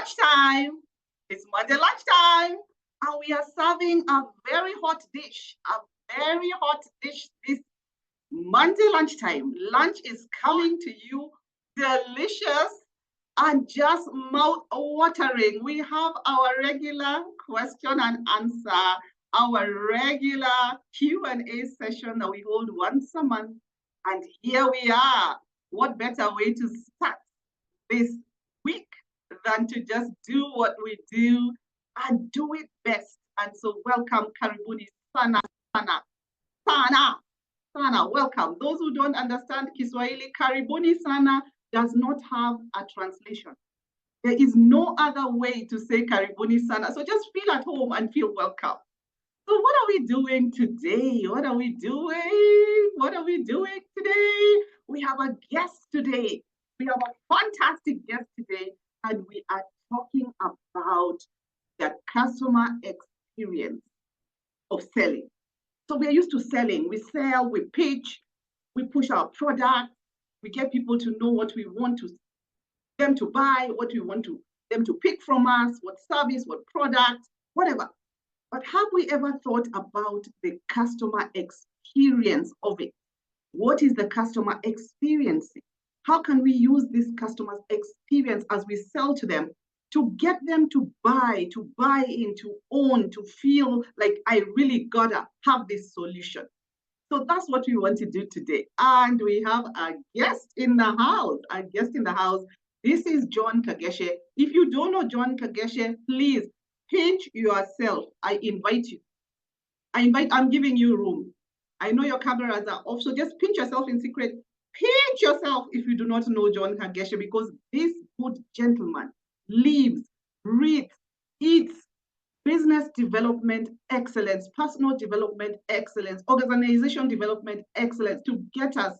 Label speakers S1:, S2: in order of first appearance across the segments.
S1: lunchtime. It's Monday lunchtime, and we are serving a very hot dish. This Monday lunchtime. Lunch is coming to you delicious and just mouth-watering. We have our regular question and answer, our regular Q&A session that we hold once a month. And here we are. What better way to start this week than to just do what we do and do it best. And so welcome, Karibuni sana, welcome. Those who don't understand Kiswahili, Karibuni sana does not have a translation. There is no other way to say Karibuni sana. So just feel at home and feel welcome. So what are we doing today? What are we doing today? We have a guest today. We have a fantastic guest today, and we are talking about the customer experience of selling. So we're used to selling. We sell, we pitch, we push our product, we get people to know what we want them to buy, what we want them to pick from us, what service, what product, whatever. But have we ever thought about the customer experience of it? What is the customer experiencing? How can we use this customer's experience as we sell to them to get them to buy in, to own, to feel like I really gotta have this solution? So that's what we want to do today. And we have a guest in the house. This is John Kageshe. If you don't know John Kageshe, please pinch yourself. I invite you. I'm giving you room. I know your cameras are off, so just pinch yourself in secret. Pinch yourself if you do not know John Kageshe, because this good gentleman lives, breathes, eats business development excellence, personal development excellence, organization development excellence to get us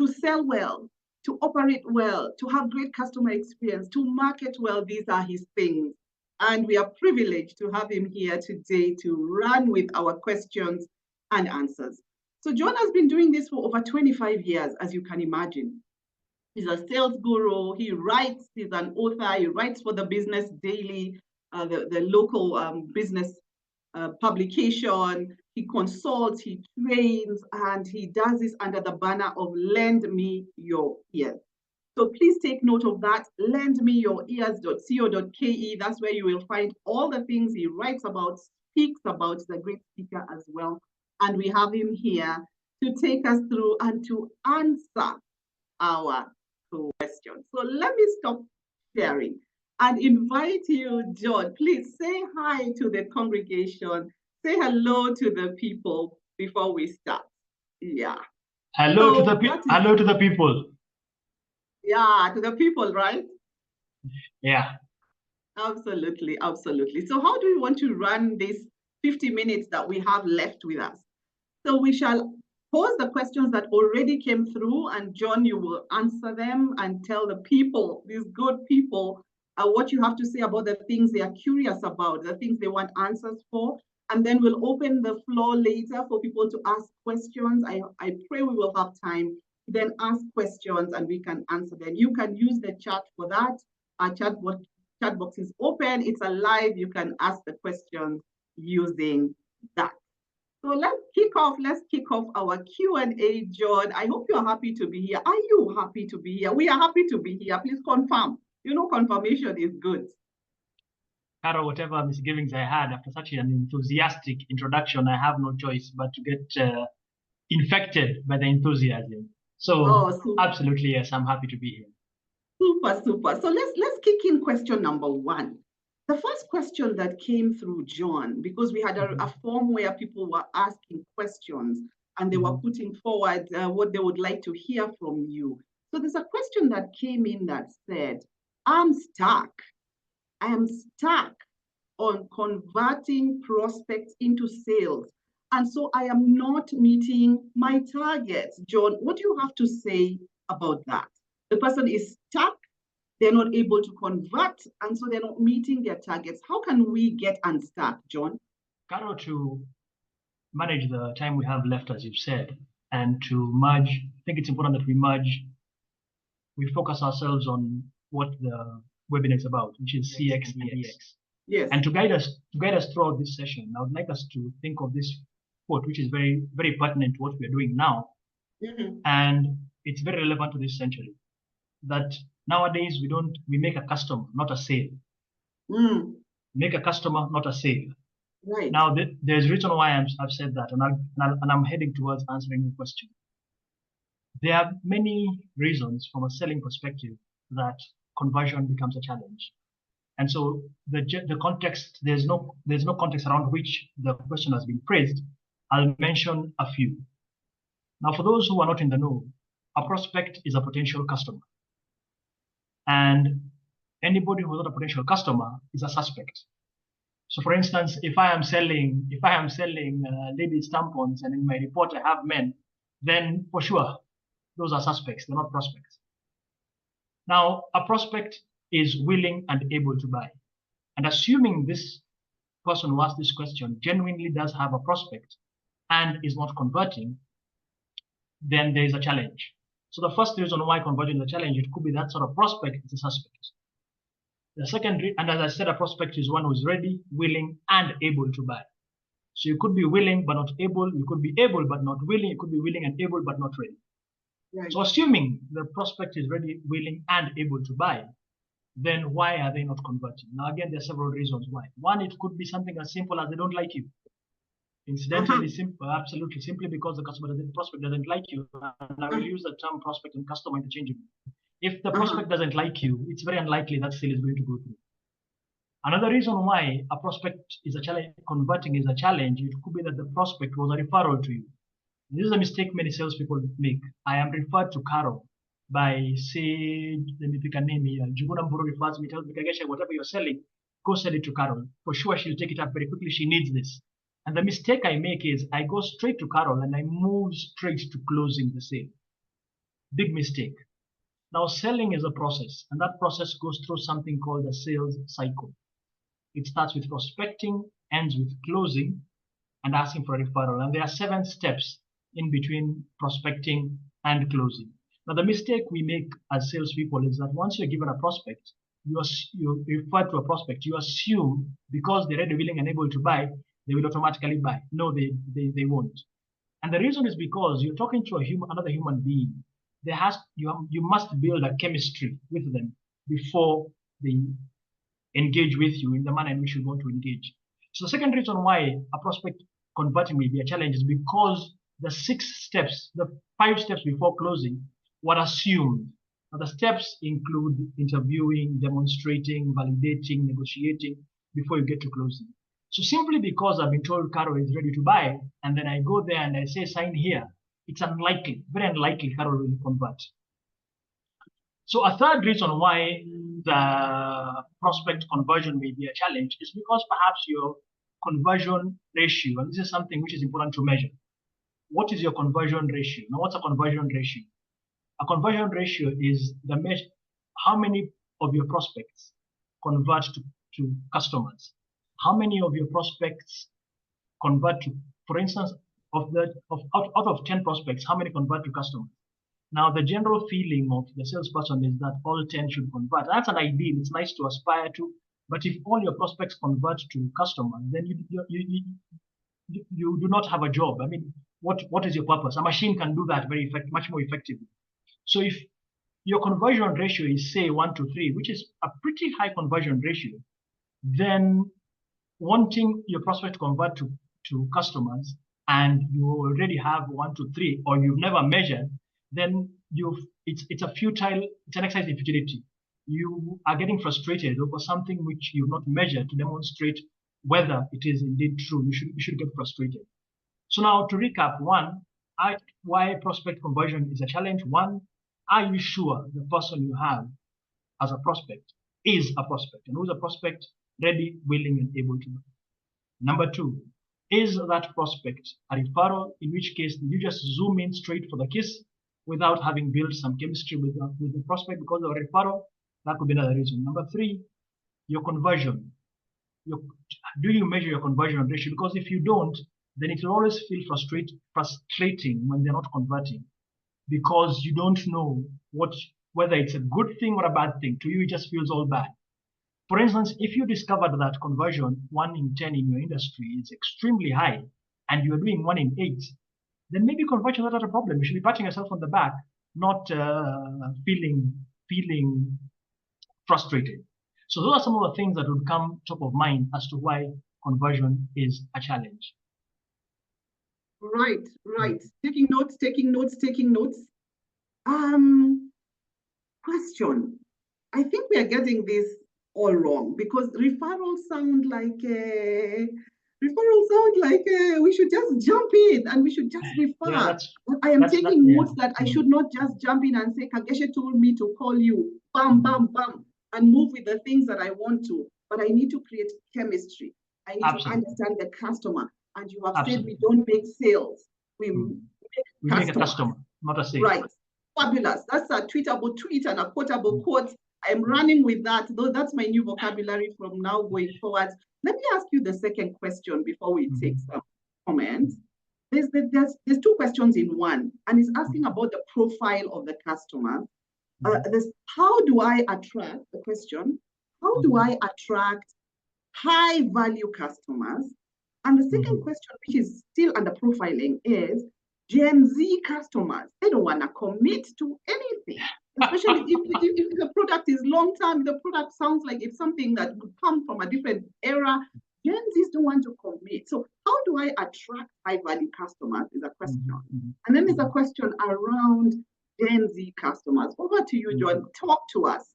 S1: to sell well, to operate well, to have great customer experience, to market well. These are his things. And we are privileged to have him here today to run with our questions and answers. So John has been doing this for over 25 years, as you can imagine. He's a sales guru. He writes, he's an author. He writes for the Business Daily, the local business publication. He consults, he trains, and he does this under the banner of Lend Me Your Ears. So please take note of that, lendmeyorears.co.ke. That's where you will find all the things he writes about, speaks about, the great speaker as well. And we have him here to take us through and to answer our questions. So let me stop sharing and invite you, John. Please say hi to the congregation. Say hello to the people before we start. Yeah.
S2: Hello to the people.
S1: Yeah, to the people, right?
S2: Yeah.
S1: Absolutely. So how do we want to run this 50 minutes that we have left with us? So we shall pose the questions that already came through, and John, you will answer them and tell the people, these good people, what you have to say about the things they are curious about, the things they want answers for. And then we'll open the floor later for people to ask questions. I pray we will have time to then ask questions and we can answer them. You can use the chat for that. Our chat box is open. It's alive. You can ask the questions using that. So let's kick off our Q&A, John. I hope you're happy to be here. Are you happy to be here? We are happy to be here. Please confirm. You know, confirmation is good.
S2: Carol, whatever misgivings I had after such an enthusiastic introduction, I have no choice but to get infected by the enthusiasm. So absolutely, yes, I'm happy to be here.
S1: Super. So let's kick in question number one. The first question that came through, John, because we had a form where people were asking questions and they were putting forward what they would like to hear from you. So there's a question that came in that said, I am stuck on converting prospects into sales. And so I am not meeting my targets. John, what do you have to say about that? The person is stuck. They're not able to convert, and so they're not meeting their targets. How can we get unstuck, John?
S2: Carol, to manage the time we have left, as you've said, and to merge, I think it's important that we focus ourselves on what the webinar is about, which is CX and EX.
S1: Yes.
S2: And to guide us throughout this session, I would like us to think of this quote, which is very, very pertinent to what we are doing now. And it's very relevant to this century. That nowadays we make a customer, not a sale. Make a customer, not a sale.
S1: Right.
S2: Now, there's a reason why I've said that, and I'm heading towards answering the question. There are many reasons from a selling perspective that conversion becomes a challenge. And so the context, there's no context around which the question has been phrased. I'll mention a few. Now, for those who are not in the know, a prospect is a potential customer. And anybody who's not a potential customer is a suspect. So for instance, if I am selling ladies tampons and in my report I have men, then for sure, those are suspects, they're not prospects. Now, a prospect is willing and able to buy. And assuming this person who asked this question genuinely does have a prospect and is not converting, then there is a challenge. So the first reason why converting is a challenge, it could be that sort of prospect is a suspect. The second, and as I said, a prospect is one who is ready, willing, and able to buy. So you could be willing but not able, you could be able but not willing, you could be willing and able but not ready. Right. So assuming the prospect is ready, willing, and able to buy, then why are they not converting? Now again, there are several reasons why. One, it could be something as simple as they don't like you. Incidentally, simple, absolutely, simply because the prospect doesn't like you. And I will use the term prospect and customer interchangeably. If the prospect doesn't like you, it's very unlikely that sale is going to go through. Another reason why a prospect is a challenge, converting is a challenge, it could be that the prospect was a referral to you. This is a mistake many salespeople make. I am referred to Carol by, say, let me pick a name here. Juguna Mburu refers me, tells me, Kagesha, whatever you're selling, go sell it to Carol. For sure, she'll take it up very quickly. She needs this. And the mistake I make is I go straight to Carol and I move straight to closing the sale. Big mistake. Now, selling is a process, and that process goes through something called the sales cycle. It starts with prospecting, ends with closing, and asking for a referral. And there are 7 steps in between prospecting and closing. Now, the mistake we make as salespeople is that once you're given a prospect, you refer to a prospect, you assume because they're ready, willing, and able to buy, they will automatically buy. No, they won't. And the reason is because you're talking to another human being. You must build a chemistry with them before they engage with you in the manner in which you want to engage. So the second reason why a prospect converting may be a challenge is because the 6 steps, the 5 steps before closing were assumed. Now the steps include interviewing, demonstrating, validating, negotiating before you get to closing. So simply because I've been told Carol is ready to buy, and then I go there and I say sign here, it's unlikely, very unlikely Carol will convert. So a third reason why the prospect conversion may be a challenge is because perhaps your conversion ratio, and this is something which is important to measure. What is your conversion ratio? Now, what's a conversion ratio? A conversion ratio is the measure, how many of your prospects convert to customers? How many of your prospects convert to, for instance, out of 10 prospects, how many convert to customers? Now, the general feeling of the salesperson is that all 10 should convert. That's an ideal. It's nice to aspire to. But if all your prospects convert to customers, then you do not have a job. I mean, what is your purpose? A machine can do that much more effectively. So if your conversion ratio is, say, 1 to 3, which is a pretty high conversion ratio, then wanting your prospect to convert to customers and you already have 1 to 3, or you've never measured, then it's an exercise in futility. You are getting frustrated over something which you've not measured to demonstrate whether it is indeed true. You should get frustrated. So now to recap, why prospect conversion is a challenge. 1, are you sure the person you have as a prospect is a prospect, and who's a prospect? Ready, willing, and able to buy. Number 2, is that prospect a referral? In which case, you just zoom in straight for the kiss without having built some chemistry with the prospect because of a referral? That could be another reason. Number 3, your conversion. Do you measure your conversion ratio? Because if you don't, then it will always feel frustrating when they're not converting, because you don't know whether it's a good thing or a bad thing. To you, it just feels all bad. For instance, if you discovered that conversion 1 in 10 in your industry is extremely high, and you are doing 1 in 8, then maybe conversion is not a problem. You should be patting yourself on the back, not feeling frustrated. So those are some of the things that would come top of mind as to why conversion is a challenge.
S1: Right. Taking notes. Question. I think we are getting this all wrong because referrals sound like we should just jump in and we should just refer.
S2: Yeah,
S1: I am taking notes that I should not just jump in and say, Kageshe told me to call you, bam, and move with the things that I want to. But I need to create chemistry. I need to understand the customer. And you have said we don't make sales. We
S2: make a customer, not a sale.
S1: Right. Fabulous. That's a tweetable tweet and a quotable quote. I'm running with that, though that's my new vocabulary from now going forward. Let me ask you the second question before we take some comments. There's 2 questions in one, and it's asking about the profile of the customer. How do I attract, the question, how do I attract high value customers? And the second question, which is still under profiling, is Gen Z customers. They don't want to commit to anything, especially if the product is long term. The product sounds like it's something that would come from a different era. Gen Zs don't want to commit. So how do I attract high value customers is a question. And then there's a question around Gen Z customers. Over to you, John. Talk to us.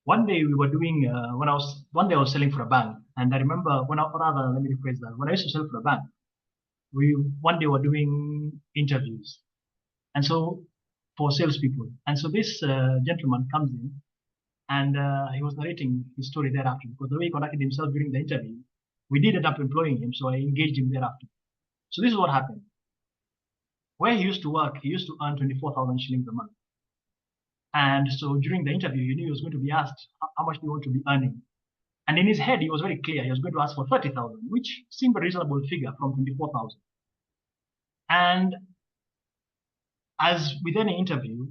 S2: One day we were doing, one day I was selling for a bank. And I remember let me rephrase that. When I used to sell for a bank, one day we were doing interviews. And so for salespeople. And so this gentleman comes in and he was narrating his story thereafter because the way he conducted himself during the interview, we did end up employing him. So I engaged him thereafter. So this is what happened. Where he used to work, he used to earn 24,000 shillings a month. And so during the interview, he knew he was going to be asked, how much do you want to be earning? And in his head, he was very clear. He was going to ask for 30,000, which seemed a reasonable figure from 24,000. And as with any interview,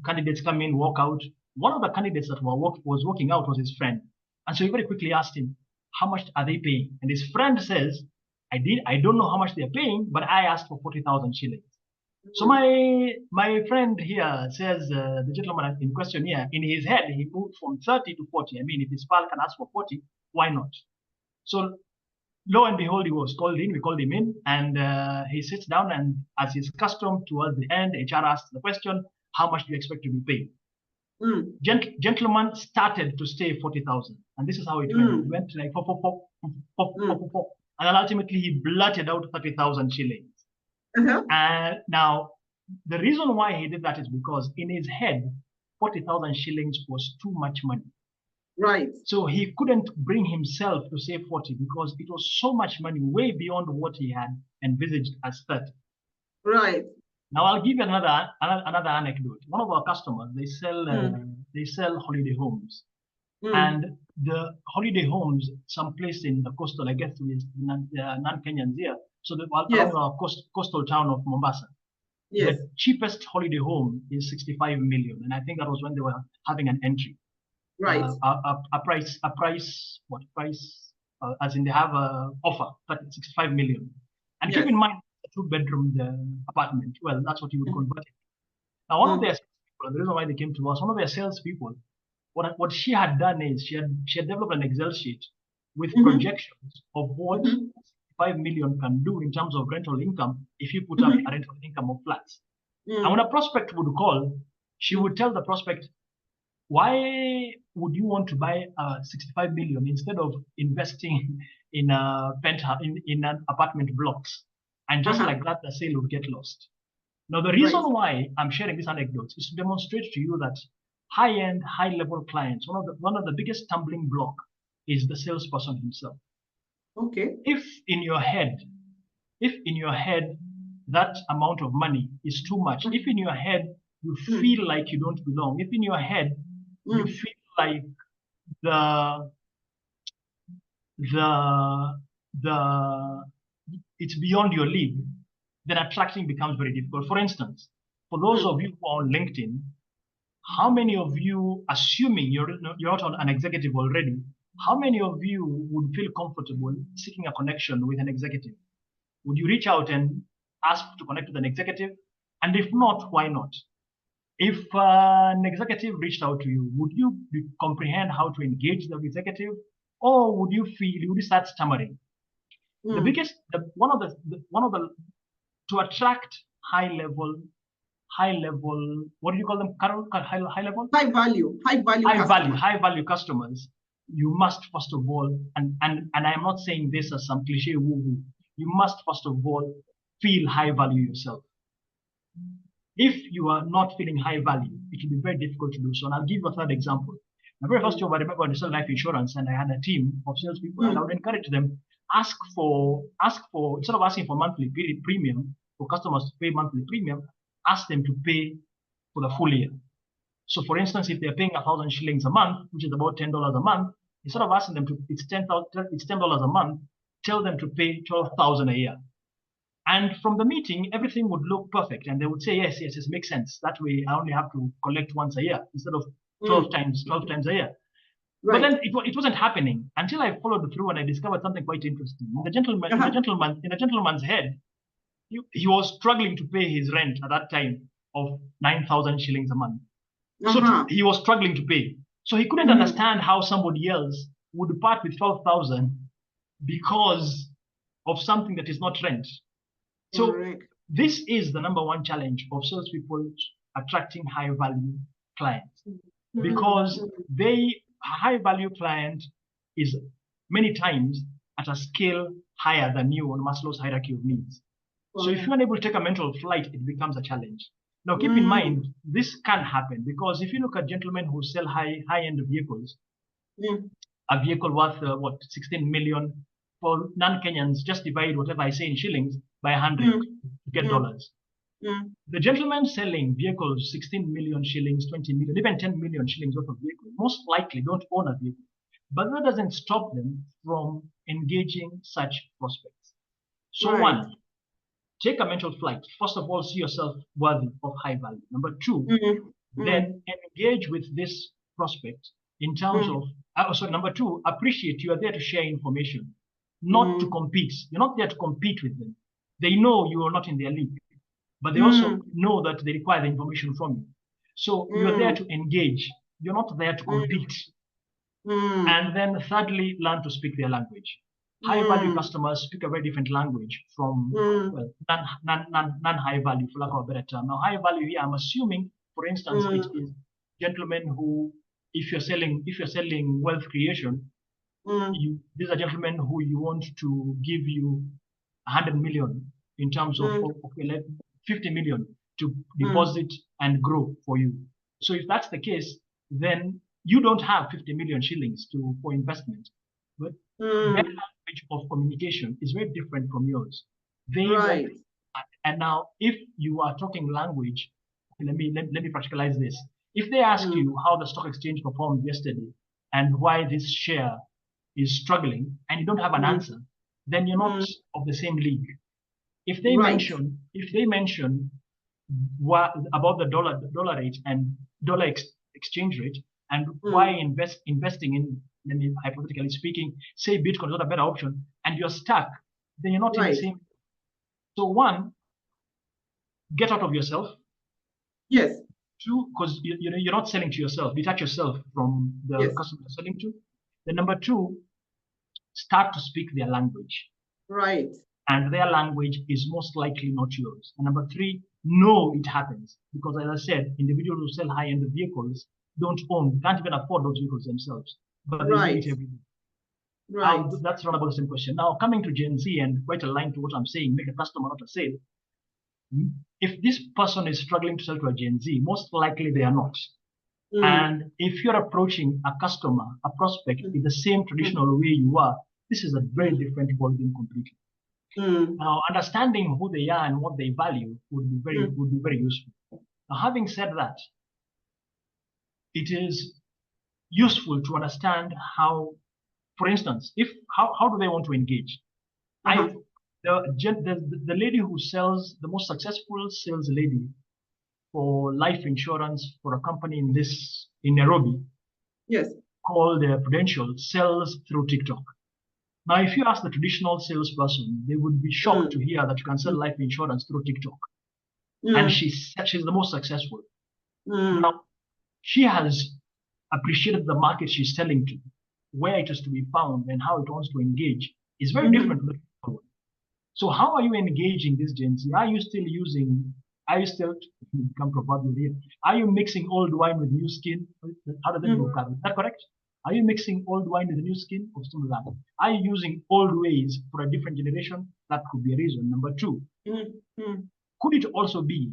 S2: candidates come in, walk out. One of the candidates that was walking out was his friend. And so he very quickly asked him, how much are they paying? And his friend says, I don't know how much they're paying, but I asked for 40,000 shillings. So my friend here says, the gentleman in question here, in his head, he moved from 30 to 40. I mean, if his pal can ask for 40, why not? So lo and behold, he was called in. We called him in, and he sits down, and as is custom, towards the end, HR asks the question, how much do you expect to be paid? Gentleman started to say 40,000, and this is how it went. It went like pop, and then ultimately he blurted out 30,000 shillings. And now, the reason why he did that is because in his head, 40,000 shillings was too much money.
S1: Right.
S2: So he couldn't bring himself to say 40 because it was so much money, way beyond what he had envisaged as 30.
S1: Right.
S2: Now I'll give you another anecdote. One of our customers, they sell holiday homes, and the holiday homes, someplace in the coastal, I guess, with non-Kenyans here. So around our coastal town of Mombasa.
S1: Yes.
S2: The cheapest holiday home is 65 million, and I think that was when they were having an entry.
S1: Right.
S2: A price, as in they have an offer, 65 million. And keep in mind, a 2-bedroom apartment, well, that's what you would convert it. Now, one of their salespeople, and the reason why they came to us, one of their salespeople, what she had done is she had developed an Excel sheet with projections of what 5 million can do in terms of rental income if you put up a rental income of flats. And when a prospect would call, she would tell the prospect, why would you want to buy 65 million instead of investing in a penthouse, in an apartment blocks? And just like that, the sale would get lost. Now, the reason why I'm sharing this anecdote is to demonstrate to you that high-end, high-level clients, one of the biggest stumbling block is the salesperson himself.
S1: Okay.
S2: If in your head that amount of money is too much, if in your head you feel like you don't belong, if in your head you feel like it's beyond your league, then attracting becomes very difficult. For instance, for those of you who are on LinkedIn, how many of you, assuming you're not on an executive already, how many of you would feel comfortable seeking a connection with an executive? Would you reach out and ask to connect with an executive? And if not, why not? If an executive reached out to you, would you comprehend how to engage the executive, or would you start stammering? The biggest, one of the to attract high level, what do you call them, Carol? High level?
S1: High
S2: value customers. You must first of all, and I am not saying this as some cliche woo-woo, you must first of all feel high value yourself. If you are not feeling high value, it will be very difficult to do so. And I'll give you a third example. My very first job, I remember, when I sold life insurance, and I had a team of salespeople, and I would encourage them, ask for instead of asking for monthly premium, for customers to pay monthly premium, ask them to pay for the full year. So, for instance, if they're paying 1,000 shillings a month, which is about $10 a month, instead of asking them to, it's $10 a month, tell them to pay 12,000 a year. And from the meeting, everything would look perfect, and they would say, yes, makes sense. That way, I only have to collect once a year instead of 12 times a year. Right. But then it wasn't happening until I followed through and I discovered something quite interesting. In the gentleman's head, he was struggling to pay his rent at that time of 9,000 shillings a month. So he was struggling to pay. So he couldn't understand how somebody else would part with 12,000 because of something that is not rent. So this is the number one challenge of salespeople attracting high value clients, because high value client is many times at a scale higher than you on Maslow's hierarchy of needs. So if you're unable to take a mental flight, it becomes a challenge. Now, keep in mind, this can happen because if you look at gentlemen who sell high-end vehicles, a vehicle worth 16 million, for non-Kenyans, just divide whatever I say in shillings by 100 to get dollars. The gentleman selling vehicles 16 million shillings, 20 million, even 10 million shillings worth of vehicle, most likely don't own a vehicle. But that doesn't stop them from engaging such prospects. So one, take a mental flight. First of all, see yourself worthy of high value. Number two, then engage with this prospect in terms of, number two, appreciate you are there to share information, not to compete. You're not there to compete with them. They know you are not in their league, but they also know that they require the information from you. So you're there to engage. You're not there to compete. And then thirdly, learn to speak their language. High value customers speak a very different language from non-high value, for lack of a better term. Now, high value here, I'm assuming, for instance, it is gentlemen who, if you're selling wealth creation, these are gentlemen who you want to give you 100 million in terms of 50 million to deposit and grow for you. So if that's the case, then you don't have 50 million shillings for investment. But their language of communication is very different from yours. And now, if you are talking language, let me practicalize this. If they ask you how the stock exchange performed yesterday and why this share is struggling, and you don't have an answer, then you're not of the same league. If they mention what about the dollar rate and dollar exchange rate, and why investing in, hypothetically speaking, say Bitcoin is not a better option, and you're stuck, then you're not in the same. So one, get out of yourself.
S1: Yes.
S2: Two, because you're not selling to yourself. Detach yourself from the customer you're selling to. Then number two, start to speak their language.
S1: Right.
S2: And their language is most likely not yours. And number three, know it happens. Because as I said, individuals who sell high-end vehicles can't even afford those vehicles themselves. But they do it every day.
S1: Right.
S2: That's not about the same question. Now, coming to Gen Z and quite aligned to what I'm saying, make a customer, not a sale. If this person is struggling to sell to a Gen Z, most likely they are not. And if you're approaching a customer, a prospect, in the same traditional way you are, this is a very different ballgame completely. Now, understanding who they are and what they value would be very useful. Now, having said that, it is useful to understand how, for instance, how do they want to engage? The lady who sells, the most successful sales lady for life insurance for a company in Nairobi.
S1: Yes.
S2: Called Prudential sells through TikTok. Now, if you ask the traditional salesperson, they would be shocked to hear that you can sell life insurance through TikTok. And she's the most successful. Now, she has appreciated the market she's selling to, where it is to be found and how it wants to engage is very different from the people one. So how are you engaging this Gen Z? Are you still become proverbial here? Are you mixing old wine with new skin? How does that go? Is that correct? Are you mixing old wine with new skin or something like that? Are you using old ways for a different generation? That could be a reason. Number two, could it also be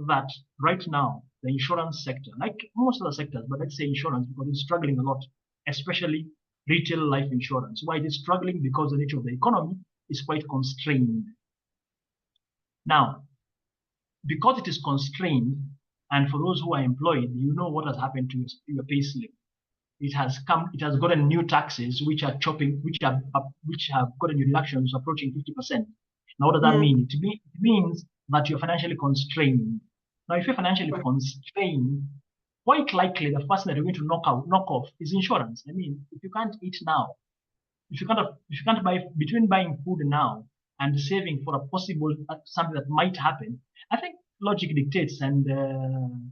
S2: that right now, the insurance sector, like most other sectors, but let's say insurance, because it's struggling a lot, especially retail life insurance. Why it is struggling? Because the nature of the economy is quite constrained. Now, because it is constrained, and for those who are employed, you know what has happened to your pay slip. It has gotten new taxes which have gotten new deductions approaching 50%. Now, what does that mean? It means that you're financially constrained. Now, if you're financially constrained, quite likely the first thing that you're going to knock off is insurance. I mean, if you can't eat now, if you can't buy, between buying food now and saving for a possible something that might happen, I think logic dictates and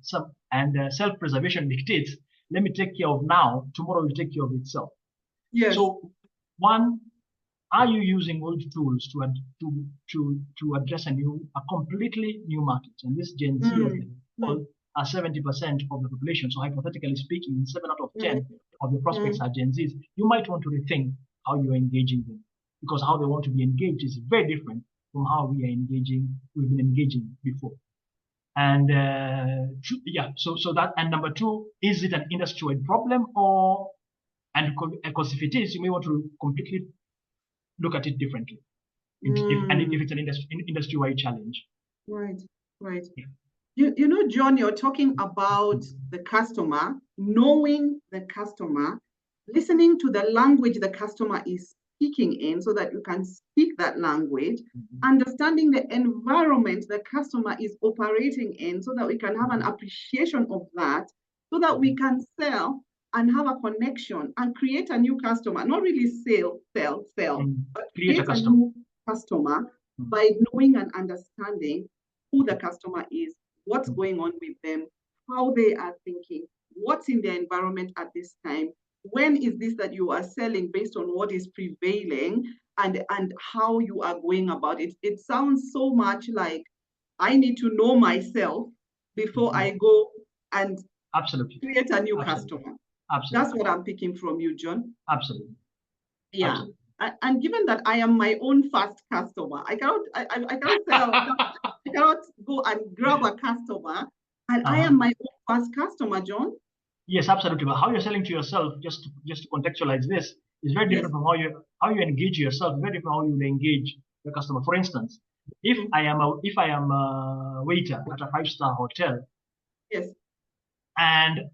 S2: self-preservation dictates. Let me take care of now. Tomorrow will take care of itself.
S1: Yes.
S2: So, one, are you using old tools to address a completely new market? And this Gen Z are 70% of the population. So hypothetically speaking, 7 out of 10 of the prospects are Gen Zs. You might want to rethink how you're engaging them, because how they want to be engaged is very different from how we've been engaging before. And so that, and number two, is it an industry-wide problem because if it is, you may want to completely look at it differently. If it's an industry-wide challenge.
S1: Right. Yeah. You know, John, you're talking about the customer, knowing the customer, listening to the language the customer is speaking in so that you can speak that language, understanding the environment the customer is operating in so that we can have an appreciation of that, so that we can sell and have a connection and create a new customer, not really sell, but create a new customer by knowing and understanding who the customer is, what's going on with them, how they are thinking, what's in their environment at this time, when is this that you are selling based on what is prevailing, and how you are going about it. It sounds so much like I need to know myself before I go and create a new customer. Absolutely. That's what I'm picking from you, John.
S2: Absolutely.
S1: Yeah. Absolutely. And given that I am my own first customer, I cannot go and grab a customer, and I am my own first customer, John.
S2: Yes, absolutely. But how you're selling to yourself, just to contextualize this, is very different from how you engage yourself. Very different from how you engage the customer. For instance, if I am a waiter at a 5-star hotel,
S1: yes,
S2: and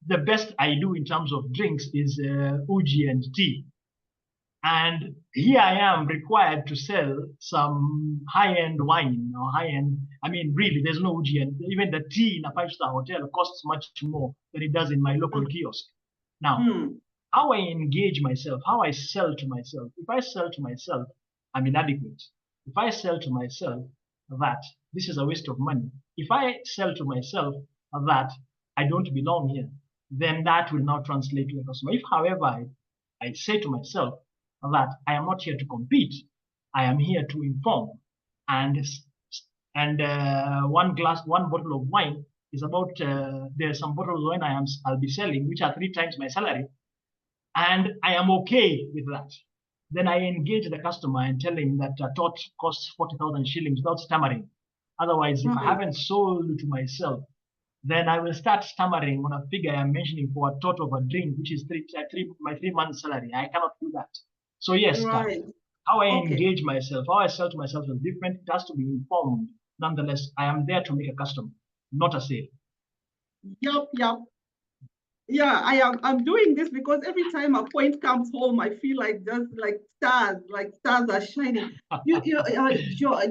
S2: the best I do in terms of drinks is uji and tea. And here I am required to sell some high-end wine or high-end. I mean, really, there's no uji, and even the tea in a 5-star hotel costs much more than it does in my local kiosk. Now, how I engage myself, how I sell to myself. If I sell to myself, I'm inadequate. If I sell to myself that this is a waste of money, if I sell to myself that I don't belong here, then that will now translate to a customer. If, however, I say to myself that I am not here to compete, I am here to inform, and one bottle of wine is about there are some bottles of wine I'll be selling which are 3 times my salary, and I am okay with that. Then I engage the customer and tell him that a tot costs 40,000 shillings without stammering. Otherwise, if I haven't sold to myself, then I will start stammering on a figure I'm mentioning for a tot of a drink, which is my 3 months salary. I cannot do that. So yes, how I engage myself, how I sell to myself is different. It has to be informed. Nonetheless, I am there to make a customer, not a sale.
S1: Yup. Yeah, I'm doing this because every time a point comes home, I feel like just like stars are shining.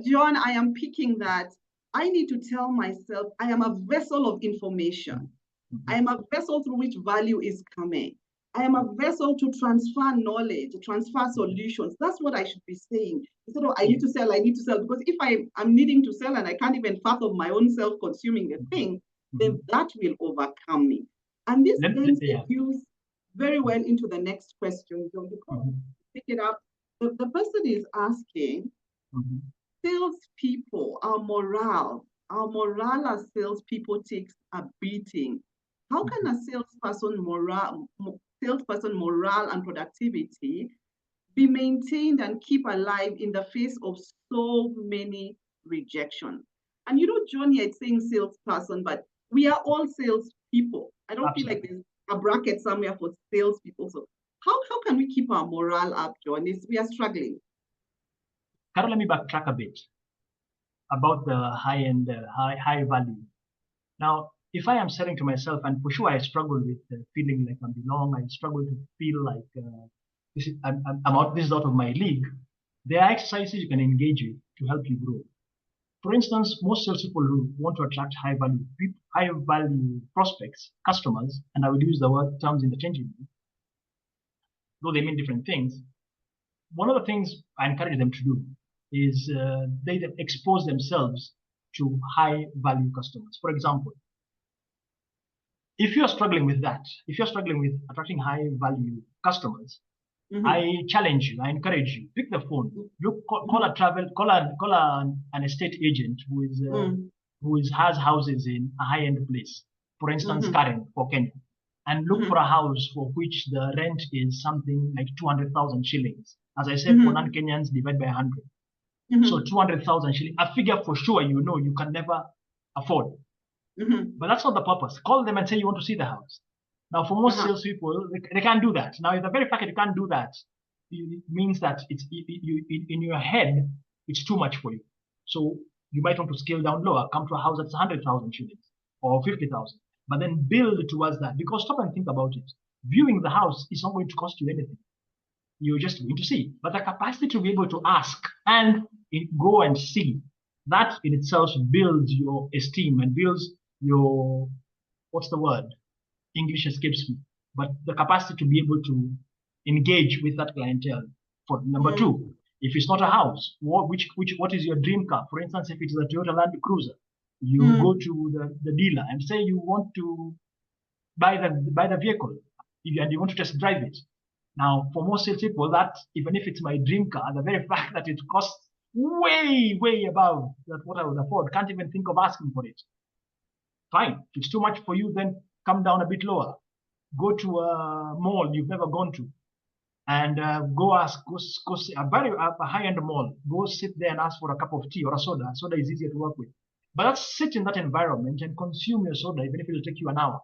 S1: John, I am picking that I need to tell myself, I am a vessel of information. I am a vessel through which value is coming. I am a vessel to transfer knowledge, to transfer solutions. That's what I should be saying. Instead of, I need to sell, because if I'm needing to sell and I can't even fathom my own self consuming the thing, then that will overcome me. And this then segues very well into the next question, John, because pick it up. The person is asking, salespeople, our morale as salespeople takes a beating. How can a salesperson morale and productivity be maintained and keep alive in the face of so many rejections? And you know, John here is saying salesperson, but we are all salespeople. I don't feel like there's a bracket somewhere for salespeople. So how can we keep our morale up, John? We are struggling.
S2: Carol, let me backtrack a bit about the high-end, high value. Now, if I am selling to myself, and for sure I struggle with feeling like I belong, I struggle to feel like this is out of my league, there are exercises you can engage with to help you grow. For instance, most salespeople who want to attract high value prospects, customers, and I will use the word terms interchangeably, though they mean different things. One of the things I encourage them to do is they expose themselves to high value customers. For example, if you're struggling with that, if you're struggling with attracting high value customers, I challenge you, I encourage you, pick the phone, call an estate agent who has houses in a high-end place, for instance, Karen for Kenya, and look for a house for which the rent is something like 200,000 shillings. As I said, for non-Kenyans, divide by 100. So 200,000 shillings, a figure for sure you know you can never afford. But that's not the purpose. Call them and say you want to see the house. Now, for most salespeople, they can't do that. Now, the very fact that you can't do that, it means that it's in your head, it's too much for you. So you might want to scale down lower, come to a house that's 100,000 shillings or 50,000, but then build towards that. Because stop and think about it. Viewing the house is not going to cost you anything. You're just going to see. But the capacity to be able to ask and go and see, that in itself builds your esteem and builds your, what's the word? English escapes me. But the capacity to be able to engage with that clientele. For number two, if it's not a house, what is your dream car? For instance, if it's a Toyota Land Cruiser, you go to the dealer and say you want to buy the vehicle and you want to test drive it. Now, for most salespeople, that even if it's my dream car, the very fact that it costs way above what I would afford, can't even think of asking for it. Fine, if it's too much for you, then come down a bit lower. Go to a mall you've never gone to, and go a high-end mall. Go sit there and ask for a cup of tea or a soda. Soda is easier to work with. But let's sit in that environment and consume your soda, even if it'll take you an hour.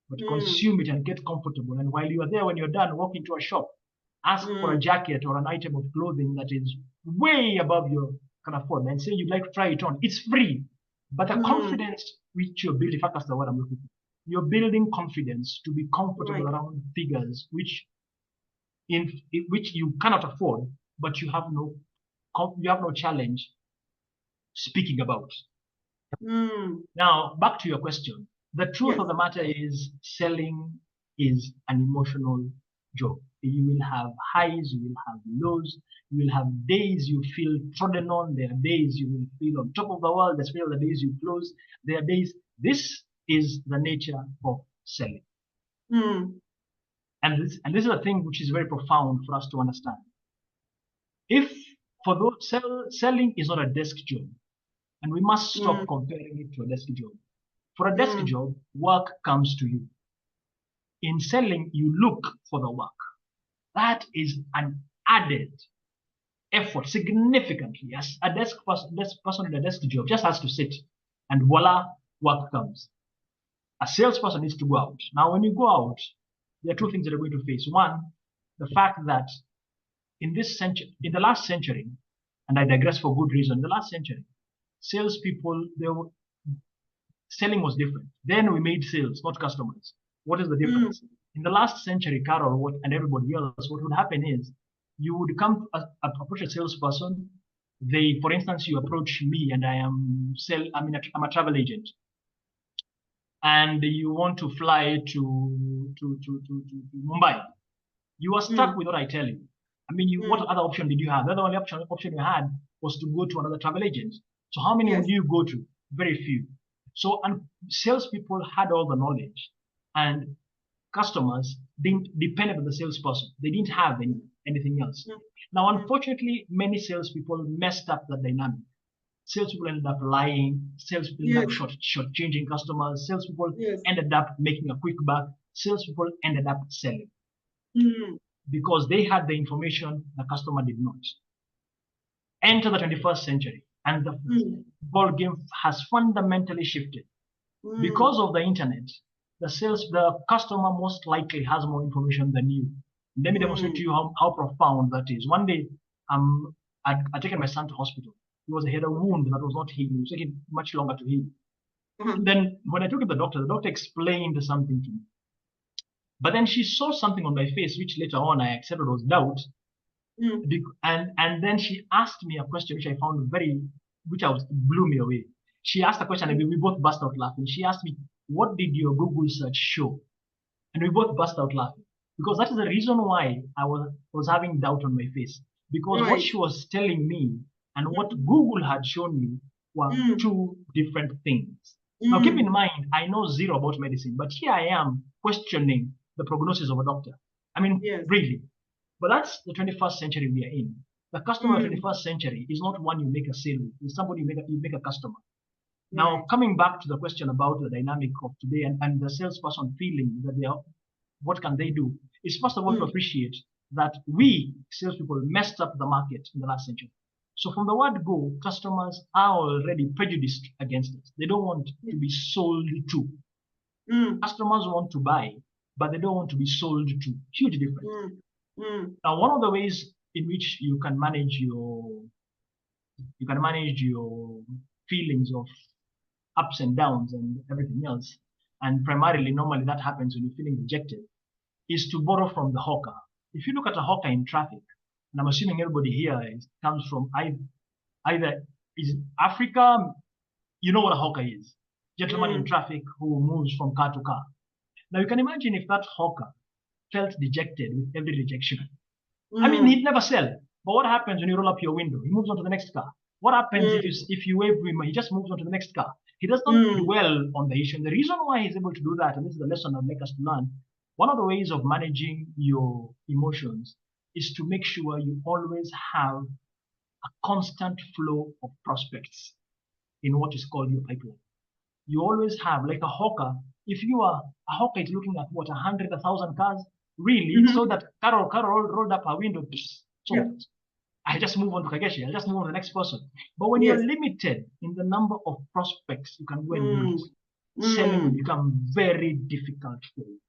S2: But consume it and get comfortable. And while you are there, when you're done, walk into a shop, ask for a jacket or an item of clothing that is way above your can afford, and say you'd like to try it on. It's free. But the confidence which you're building, in fact, that's the word I'm looking for. You're building confidence to be comfortable around figures which you cannot afford, but you have no challenge speaking about. Now, back to your question. The truth of the matter is, selling is an emotional job. You will have highs, you will have lows, you will have days you feel trodden on, there are days you will feel on top of the world, there are days you close, there are days. This is the nature of selling. And this is a thing which is very profound for us to understand. If for those selling is not a desk job, and we must stop comparing it to a desk job. For a desk job, work comes to you. In selling, you look for the work. That is an added effort significantly. As a desk person in a desk job just has to sit, and voila, work comes. A salesperson needs to go out. Now, when you go out, there are two things that you're going to face. One, the fact that in the last century, and I digress for good reason, in the last century, salespeople, selling was different. Then we made sales, not customers. What is the difference? In the last century, Carol, and everybody else, what would happen is you would approach a salesperson for instance, you approach me and I'm a travel agent, and you want to fly to Mumbai. You are stuck with what I tell you. I mean, what other option did you have? The only option you had was to go to another travel agent. So how many would you go to? Very few. So, and salespeople had all the knowledge, and customers didn't depend on the salesperson. They didn't have anything else. Now, unfortunately, many salespeople messed up the dynamic. Salespeople ended up lying. Salespeople ended up shortchanging customers. Salespeople ended up making a quick buck. Salespeople ended up selling. Because they had the information the customer did not. Enter the 21st century, and the ball game has fundamentally shifted. Because of the internet, the customer most likely has more information than you. Let me demonstrate to you how profound that is. One day, I'd taken my son to hospital. He had a wound that was not healing. It was taking much longer to heal. Then when I took him to the doctor explained something to me. But then she saw something on my face, which later on I accepted was doubt. And then she asked me a question which I found blew me away. She asked a question and we both burst out laughing. She asked me, "What did your Google search show?" And we both burst out laughing. Because that is the reason why I was having doubt on my face. Because what she was telling me and what Google had shown me were two different things. Now keep in mind, I know zero about medicine, but here I am questioning the prognosis of a doctor. I mean, really. But that's the 21st century we are in. The customer of the 21st century is not one you make a sale with. It's somebody you make a customer. Now, coming back to the question about the dynamic of today and the salesperson feeling that what can they do, is first of all to appreciate that we salespeople messed up the market in the last century. So from the word go, customers are already prejudiced against it. They don't want to be sold to. Customers want to buy, but they don't want to be sold to. Huge difference. Now, one of the ways in which you can manage your feelings of ups and downs and everything else, and primarily normally that happens when you're feeling rejected, is to borrow from the hawker. If you look at a hawker in traffic, and I'm assuming everybody here comes from either is Africa, you know what a hawker is. Gentleman in traffic who moves from car to car. Now you can imagine if that hawker felt dejected with every rejection. I mean, he'd never sell. But what happens when you roll up your window? He moves on to the next car. What happens if you wave him? He just moves on to the next car. He does not dwell on the issue. And the reason why he's able to do that, and this is the lesson I'll make us learn, one of the ways of managing your emotions is to make sure you always have a constant flow of prospects in what is called your pipeline. You always have, like a hawker, if you are a hawker is looking at what, 100, 1,000 cars, really, so that Carol rolled up her window, I just move on to Kageshi, I'll just move on to the next person. But when you're limited in the number of prospects you can go and meet, selling will become very difficult for you.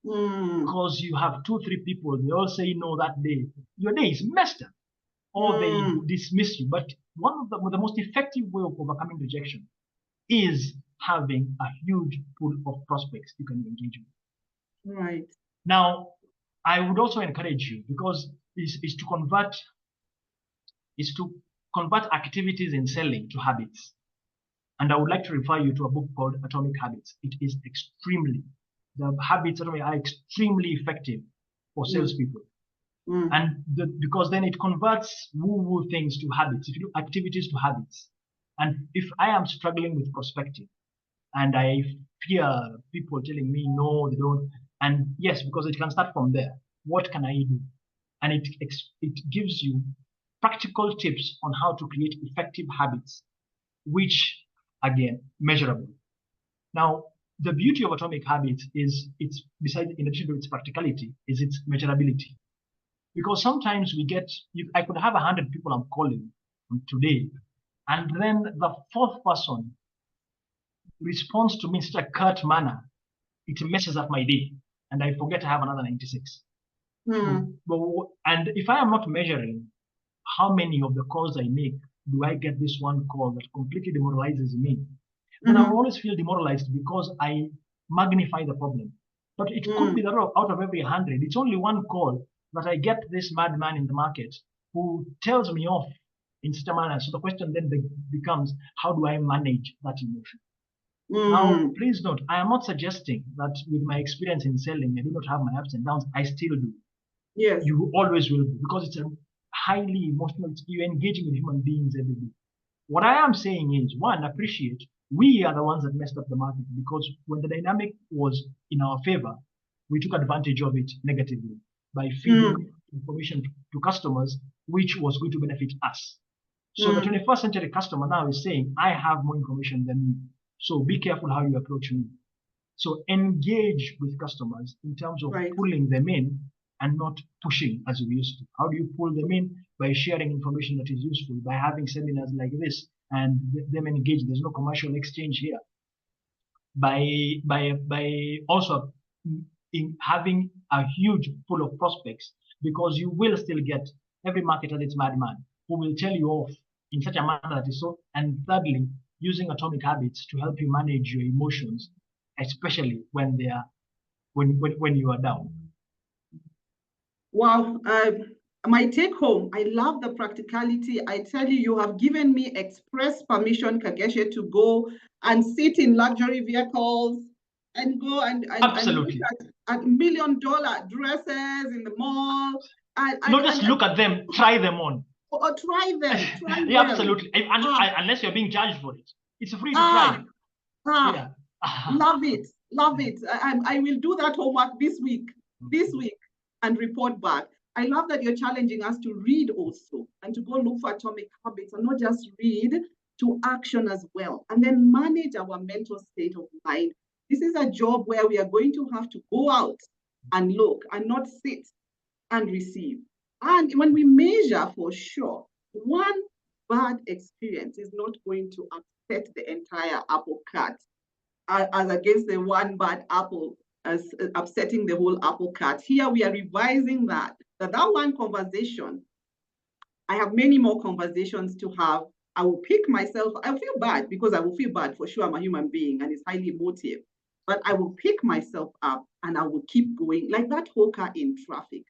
S2: Because you have 2, 3 people, they all say no that day. Your day is messed up. Or they dismiss you. But one of the most effective way of overcoming rejection is having a huge pool of prospects you can engage with.
S1: Right.
S2: Now, I would also encourage you, because is to convert activities in selling to habits. And I would like to refer you to a book called Atomic Habits. The habits are extremely effective for salespeople. And because then it converts woo-woo things to habits, if you do activities to habits. And if I am struggling with prospecting and I fear people telling me no, they don't, and yes, because it can start from there. What can I do? And it gives you practical tips on how to create effective habits, which again, measurable. Now, the beauty of Atomic Habits is in addition to its practicality, is its measurability. Because sometimes I could have 100 people I'm calling today, and then the 4th person responds to me in such a curt manner, it messes up my day, and I forget to have another 96. And if I am not measuring how many of the calls I make do I get this one call that completely demoralizes me, then I will always feel demoralized because I magnify the problem. But it could be that out of every 100, it's only one call that I get this madman in the market who tells me off in such a manner. So the question then becomes, how do I manage that emotion? Now, please note, I am not suggesting that with my experience in selling, I do not have my ups and downs. I still do.
S1: Yes.
S2: You always will be, because it's a highly emotional, you're engaging with human beings every day. What I am saying is, one, appreciate we are the ones that messed up the market, because when the dynamic was in our favor, we took advantage of it negatively by feeding information to customers, which was going to benefit us. So the 21st century customer now is saying, I have more information than you. So be careful how you approach me. So engage with customers in terms of pulling them in and not pushing as we used to. How do you pull them in? By sharing information that is useful, by having seminars like this and them engage. There's no commercial exchange here. By also in having a huge pool of prospects, because you will still get, every market has its madman who will tell you off in such a manner that is so. And thirdly, using atomic habits to help you manage your emotions, especially when they are when you are down.
S1: Wow. My take home, I love the practicality. I tell you, you have given me express permission, Kageshe, to go and sit in luxury vehicles and go and
S2: absolutely
S1: look at $1 million dresses in the mall.
S2: Not just look at them, try them on.
S1: Or try them. Try
S2: yeah,
S1: them.
S2: absolutely. Unless you're being charged for it. It's free to try.
S1: Yeah. Love it. Love it. I will do that homework this week and report back. I love that you're challenging us to read also and to go look for atomic habits and not just read, to action as well, and then manage our mental state of mind. This is a job where we are going to have to go out and look and not sit and receive. And when we measure, for sure, one bad experience is not going to upset the entire apple cart as against the one bad apple as upsetting the whole apple cart. Here we are revising that one conversation. I have many more conversations to have. I will pick myself. I feel bad because I will feel bad for sure. I'm a human being and it's highly emotive. But I will pick myself up and I will keep going like that hawker in traffic.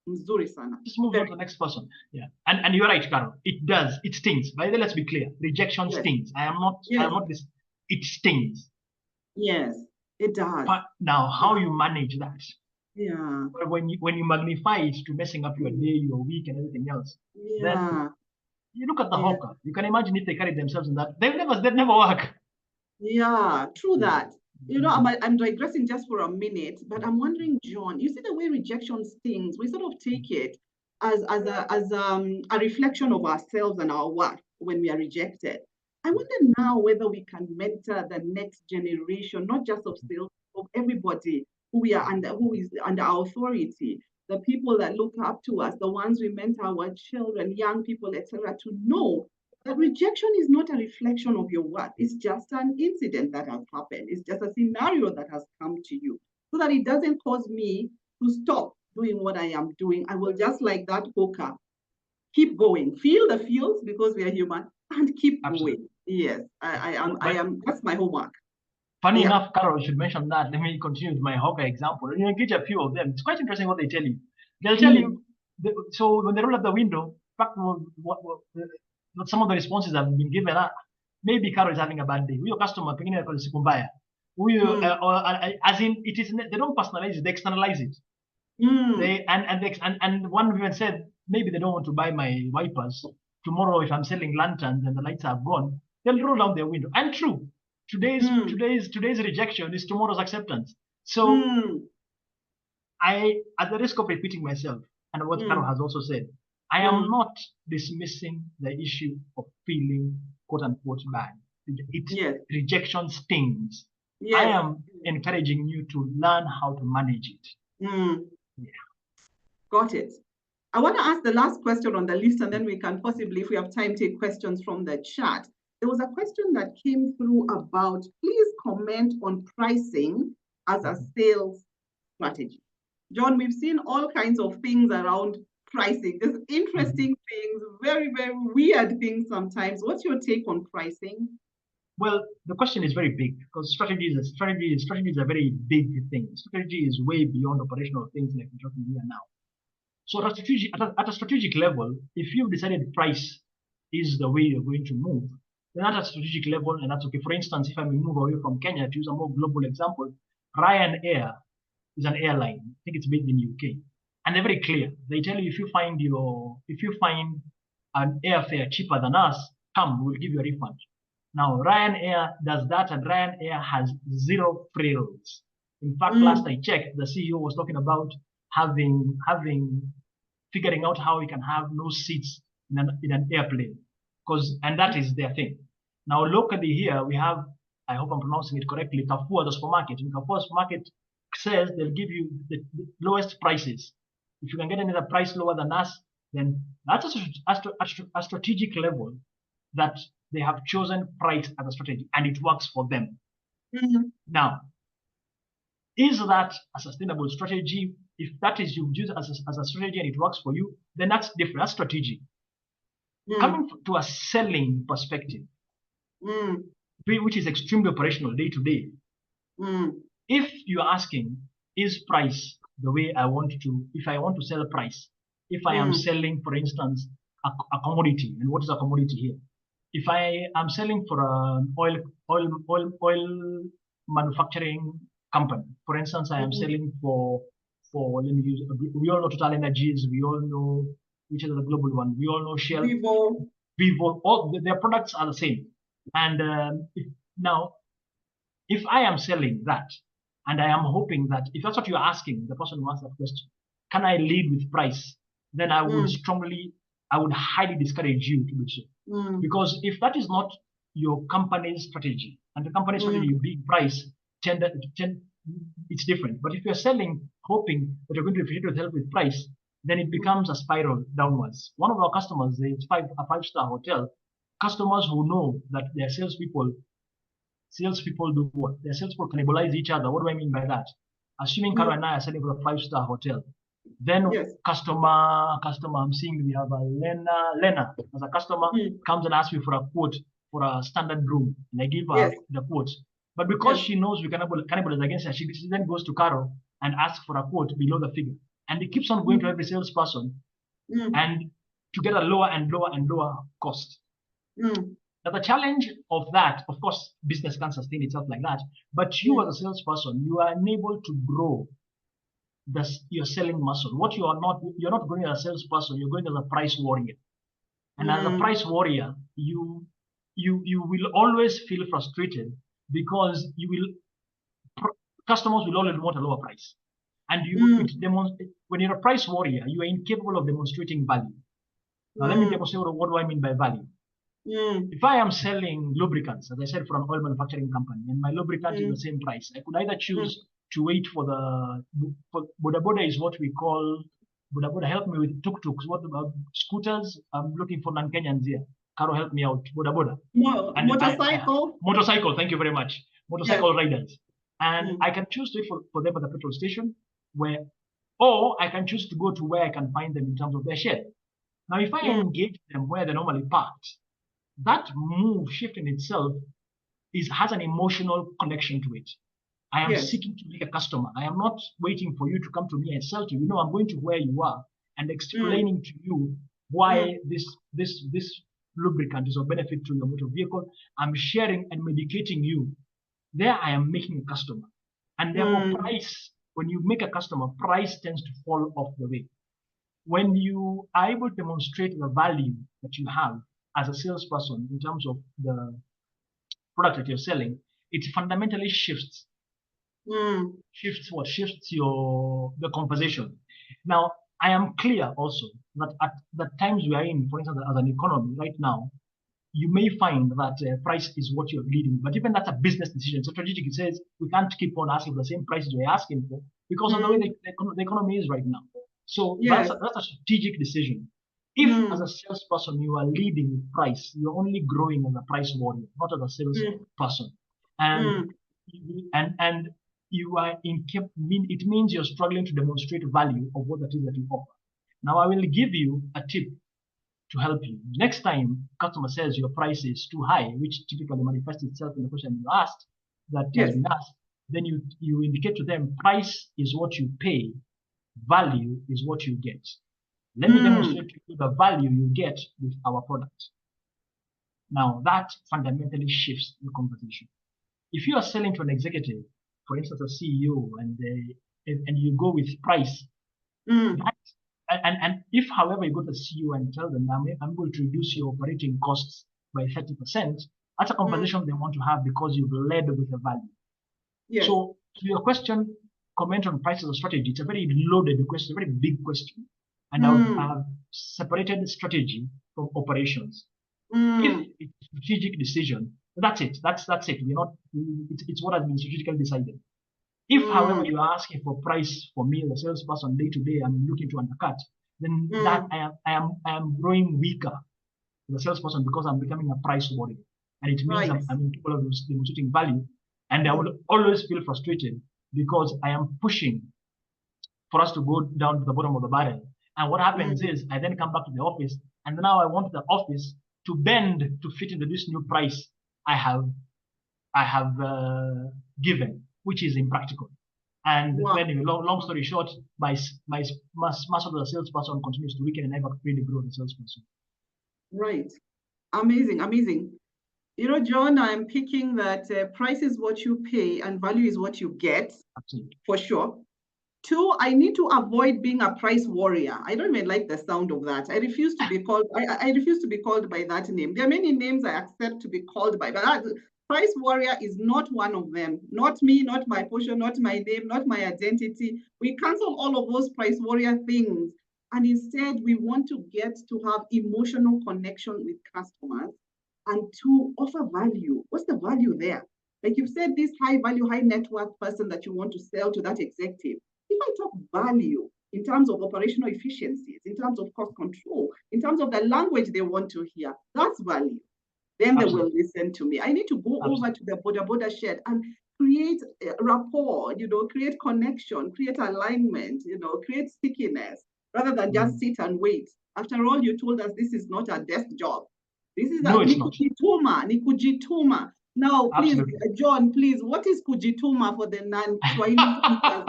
S1: Mzuri sana.
S2: Just move on to the next person. Yeah, and you're right, Carol. It does. It stings. By the way, let's be clear. Rejection stings. I am not this. It stings.
S1: Yes, it does.
S2: But now, how you manage that?
S1: Yeah.
S2: But when you magnify it to messing up your day, your week, and everything else, then you look at the hawker. You can imagine if they carry themselves in that, they'd never work.
S1: Yeah, true that. You know, I'm digressing just for a minute, but I'm wondering, John, you see the way rejection stings, we sort of take it as a reflection of ourselves and our worth when we are rejected. I wonder now whether we can mentor the next generation, not just of sales, of everybody who is under our authority, the people that look up to us, the ones we mentor, our children, young people, etc., to know that rejection is not a reflection of your worth. It's just an incident that has happened. It's just a scenario that has come to you, so that it doesn't cause me to stop doing what I am doing. I will, just like that hawker, keep going. Feel the feels, because we are human, and keep going. Yes, I am. That's my homework.
S2: Funny enough, Carol, you should mention that. Let me continue with my hawker example. You engage a few of them. It's quite interesting what they tell you. They'll tell you, so when they roll up the window, some of the responses have been given. Maybe Carol is having a bad day. Your customer, as in, it is, they don't personalize it, they externalize it. And one even said, maybe they don't want to buy my wipers. Tomorrow, if I'm selling lanterns and the lights are gone, they'll roll down their window. And true, today's rejection is tomorrow's acceptance. So I, at the risk of repeating myself, and what Carol has also said, I am not dismissing the issue of feeling quote unquote bad. Rejection stings. I am encouraging you to learn how to manage it.
S1: Got it. I want to ask the last question on the list, and then we can possibly, if we have time, take questions from the chat. There was a question that came through about, please comment on pricing as a sales strategy. John, we've seen all kinds of things around pricing. There's interesting things, very, very weird things sometimes. What's your take on pricing?
S2: Well, the question is very big, because strategy is a very big thing. Strategy is way beyond operational things like we're talking here now. So at a strategic level, if you've decided price is the way you're going to move, then at a strategic level, and that's okay. For instance, if I may move away from Kenya to use a more global example, Ryanair is an airline. I think it's based in the UK. And they're very clear. They tell you if you find an airfare cheaper than us, come, we'll give you a refund. Now, Ryanair does that, and Ryanair has 0 frills. In fact, last I checked, the CEO was talking about figuring out how we can have no seats in an airplane, and that is their thing. Now, locally here we have, I hope I'm pronouncing it correctly, Carrefour, the supermarket. And Carrefour supermarket says they'll give you the lowest prices. If you can get another price lower than us, then that's a strategic level that they have chosen price as a strategy, and it works for them. Now, is that a sustainable strategy? If that is you use as a strategy and it works for you, then that's different. That's strategic. Coming to a selling perspective, which is extremely operational day to day. If you're asking, is price the way I want to, if I want to sell a price, if I am selling, for instance, a commodity, and what is a commodity here? If I am selling for an oil manufacturing company, for instance, I am selling for let me use, we all know Total Energies, we all know, which is the global one, we all know Shell, Vivo, all their products are the same. And if I am selling that, and I am hoping that, if that's what you're asking, the person who asked that question, can I lead with price? Then I would I would highly discourage you to do so. Because if that is not your company's strategy, and the company's strategy being price, it's different. But if you're selling, hoping that you're going to be able to help with price, then it becomes a spiral downwards. One of our customers, it's a five-star hotel, customers who know that their salespeople do what? Their salespeople cannibalize each other. What do I mean by that? Assuming Carol and I are selling for a five-star hotel, then customer, I'm seeing we have a Lena as a customer, comes and asks me for a quote for a standard room, and I give her the quote. But because she knows we cannibalize against her, she then goes to Carol and asks for a quote below the figure. And it keeps on going to every salesperson and to get a lower and lower and lower cost. Now, the challenge of that, of course, business can't sustain itself like that, but you as a salesperson, you are unable to grow your selling muscle. What you're not going as a salesperson, you're going as a price warrior. And as a price warrior, you will always feel frustrated because customers will always want a lower price. And when you're a price warrior, you are incapable of demonstrating value. Now, let me demonstrate what do I mean by value. If I am selling lubricants, as I said, for an oil manufacturing company, and my lubricant is the same price, I could either choose to wait for Boda Boda is what we call, Boda Boda, help me with tuk-tuks, what about scooters? I'm looking for non-Kenyans here. Caro, help me out. Boda Boda.
S1: Motorcycle.
S2: Motorcycle, thank you very much. Motorcycle riders. And I can choose to wait for them at the petrol station, or I can choose to go to where I can find them in terms of their share. Now, if I engage them where they're normally parked, that shift in itself has an emotional connection to it. I am seeking to make a customer. I am not waiting for you to come to me and sell to you. No, I'm going to where you are and explaining to you why this lubricant is of benefit to your motor vehicle. I'm sharing and medicating you. There I am making a customer. And therefore price, when you make a customer, price tends to fall off the way. When you are able to demonstrate the value that you have as a salesperson in terms of the product that you're selling, it fundamentally shifts. Shifts the conversation. Now, I am clear also that at the times we are in, for instance, as an economy right now, you may find that price is what you're leading. But even that's a business decision. So strategic, it says we can't keep on asking for the same prices we're asking for because of the way the economy is right now. So that's a strategic decision. If as a salesperson you are leading with price, you're only growing as a price warrior, not as a salesperson. And you are it means you're struggling to demonstrate value of what that is that you offer. Now I will give you a tip to help you. Next time customer says your price is too high, which typically manifests itself in the question you asked, that has been asked, then you indicate to them price is what you pay, value is what you get. Let me demonstrate to you the value you get with our product. Now that fundamentally shifts the conversation. If you are selling to an executive, for instance, a CEO, and you go with price, and if, however, you go to the CEO and tell them, I'm going to reduce your operating costs by 30%, that's a conversation they want to have because you've led with a value.
S1: Yes.
S2: So to your question, comment on prices or strategy, it's a very loaded question, a very big question. And I've separated strategy from operations. If it's a strategic decision, that's it. That's it. We're not. It's what has been strategically decided. If, however, you are asking for price for me as a salesperson day to day, I'm looking to undercut, then that I am growing weaker as a salesperson because I'm becoming a price warrior, and it means I'm incapable of demonstrating value, and I will always feel frustrated because I am pushing for us to go down to the bottom of the barrel. And what happens is I then come back to the office, and now I want the office to bend to fit into this new price I have given, which is impractical. And anyway, long story short, my muscle of the salesperson continues to weaken, and I never really grow the salesperson.
S1: Right. Amazing, amazing. You know, John, I'm picking that price is what you pay and value is what you get.
S2: Absolutely.
S1: For sure. 2, I need to avoid being a price warrior. I don't even like the sound of that. I refuse to be called. I refuse to be called by that name. There are many names I accept to be called by, but price warrior is not one of them. Not me, not my portion, not my name, not my identity. We cancel all of those price warrior things, and instead we want to get to have emotional connection with customers and to offer value. What's the value there? Like you've said, this high value, high net worth person that you want to sell to that executive. If I talk value in terms of operational efficiencies, in terms of cost control, in terms of the language they want to hear, that's value. Then they will listen to me. I need to go over to the Boda Shed and create rapport, create connection, create alignment, create stickiness, rather than just sit and wait. After all, you told us this is not a desk job. This is Nikujituma. Now, please, John, please, what is Kujituma for the non-Swahili speakers?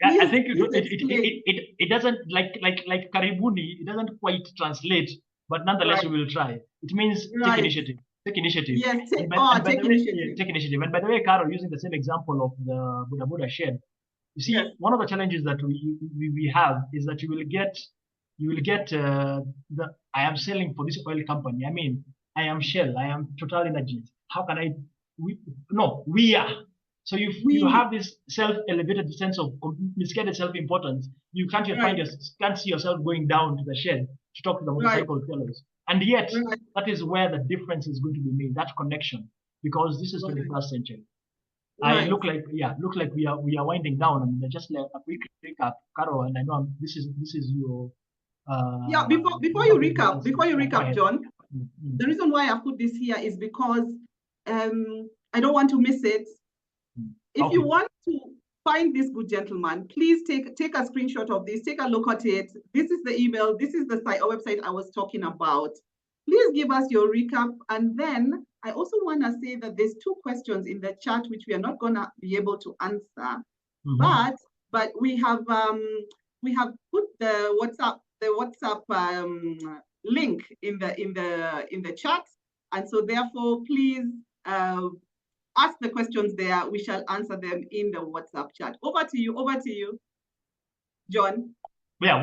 S2: I think it doesn't, like Karibuni, it doesn't quite translate, but nonetheless, we will try. It means take initiative. Take initiative.
S1: Yes, take initiative.
S2: Take initiative. And by the way, Carol, using the same example of the Boda Shed, you see, one of the challenges that we have is that you will get I am selling for this oil company. I mean, I am Shell, I am Total Energies. How can we are. So you have this self-elevated sense of misguided self-importance. You can't see yourself going down to the shed to talk to the motorcycle fellows. And yet, that is where the difference is going to be made, that connection, because this is 21st century. I look like we are winding down. I mean, just like a quick recap, Carol, and I know this is your
S1: before you recap, John, the reason why I put this here is because I don't want to miss it. If you want to find this good gentleman, please take a screenshot of this, take a look at it. This is the email, this is the website I was talking about. Please give us your recap. And then I also want to say that there's 2 questions in the chat which we are not going to be able to answer. But we have put the WhatsApp link in the chat, and so therefore please ask the questions there. We shall answer them in the WhatsApp chat. Over to you, John.
S2: Yeah,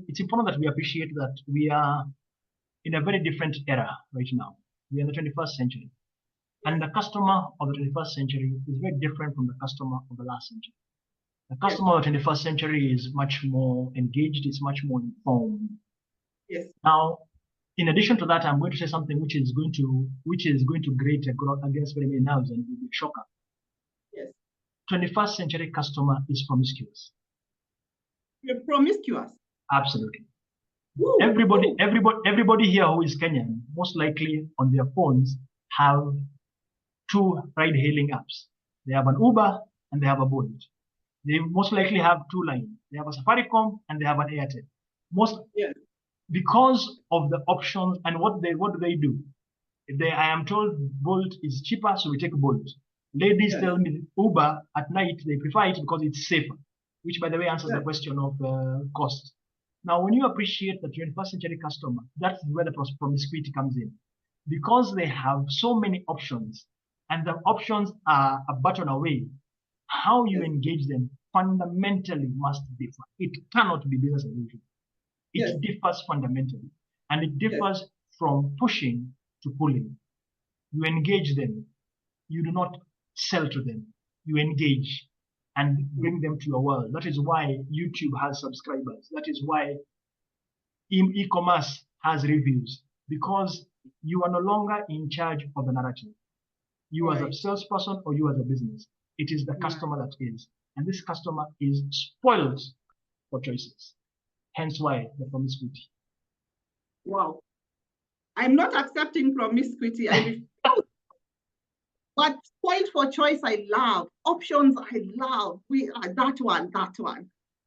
S2: it's important that we appreciate that we are in a very different era right now. We are in the 21st century, and the customer of the 21st century is very different from the customer of the last century. The customer of the 21st century is much more engaged, it's much more informed.
S1: Yes.
S2: Now, in addition to that, I'm going to say something which is going to grate against very many nerves and will be a shocker.
S1: Yes.
S2: 21st century customer is promiscuous.
S1: You're promiscuous?
S2: Absolutely. Woo. Everybody here who is Kenyan, most likely on their phones, have 2 ride-hailing apps. They have an Uber and they have a Bolt. They most likely have 2 lines. They have a Safaricom and they have an Airtel. Because of the options and what do they do? I am told Bolt is cheaper, so we take Bolt. Ladies tell me Uber at night, they prefer it because it's safer, which by the way answers the question of cost. Now, when you appreciate the 21st century customer, that's where the promiscuity comes in. Because they have so many options, and the options are a button away, how you engage them fundamentally must differ. It cannot be business as usual. It differs fundamentally, and it differs from pushing to pulling. You engage them. You do not sell to them. You engage and bring them to your world. That is why YouTube has subscribers. That is why e-commerce has reviews, because you are no longer in charge of the narrative. You as a salesperson or you as a business, it is the customer that is. And this customer is spoiled for choices. Hence why the promiscuity.
S1: Wow. I'm not accepting promiscuity. I but spoiled for choice, I love. Options, I love. We are that one.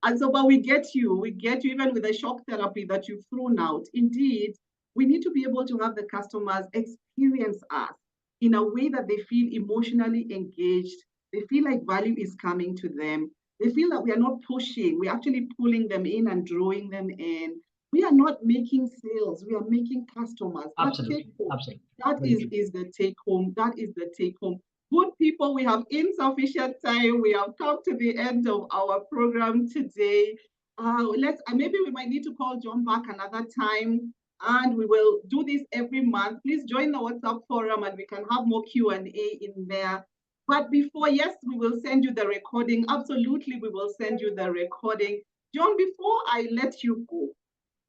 S1: And so, but we get you even with the shock therapy that you've thrown out. Indeed, we need to be able to have the customers experience us in a way that they feel emotionally engaged. They feel like value is coming to them. They feel that we are not pushing, we're actually pulling them in and drawing them in. We are not making sales, we are making customers.
S2: Absolutely.
S1: That is the take home. That is the take home. Good people, we have insufficient time. We have come to the end of our program today. Maybe we might need to call John back another time, and we will do this every month. Please join the WhatsApp forum and we can have more Q&A in there. But before, yes, we will send you the recording. Absolutely, we will send you the recording. John, before I let you go,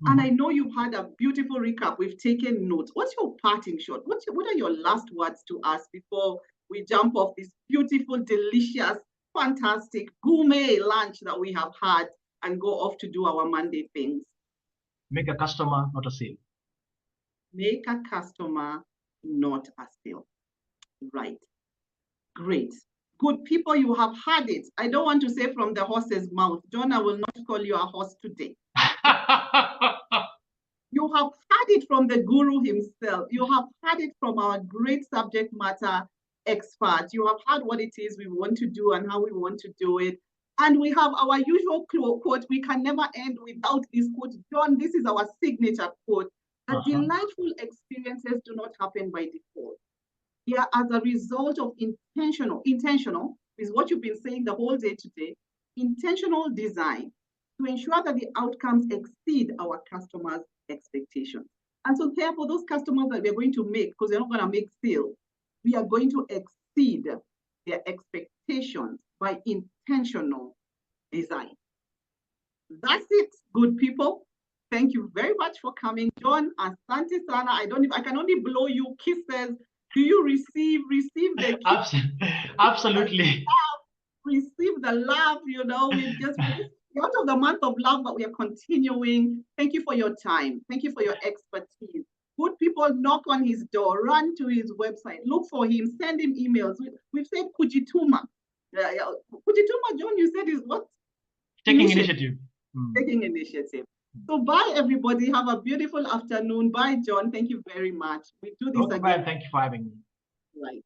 S1: and I know you've had a beautiful recap, we've taken notes. What's your parting shot? What are your last words to us before we jump off this beautiful, delicious, fantastic gourmet lunch that we have had and go off to do our Monday things?
S2: Make a customer, not a sale.
S1: Make a customer, not a sale. Right. Great. Good people, you have had it. I don't want to say from the horse's mouth. John, I will not call you a horse today. You have had it from the guru himself. You have had it from our great subject matter expert. You have had what it is we want to do and how we want to do it. And we have our usual quote. We can never end without this quote. John, this is our signature quote. That delightful experiences do not happen by default. They are as a result of intentional is what you've been saying the whole day today, intentional design to ensure that the outcomes exceed our customers' expectations. And so therefore, those customers that we're going to make, because we're not going to make sales, we are going to exceed their expectations by intentional design. That's it, good people. Thank you very much for coming. John, asante sana. I can only blow you kisses. Do you receive the kiss?
S2: Absolutely.
S1: Receive the love, we just out of the month of love, but we are continuing. Thank you for your time. Thank you for your expertise. Good people, knock on his door, run to his website, look for him, send him emails. We've said Kujituma. Kujituma, John, you said is what?
S2: Taking initiative.
S1: Taking initiative. So bye, everybody. Have a beautiful afternoon. Bye, John. Thank you very much. We do this again.
S2: Thank you for having me.
S1: Right.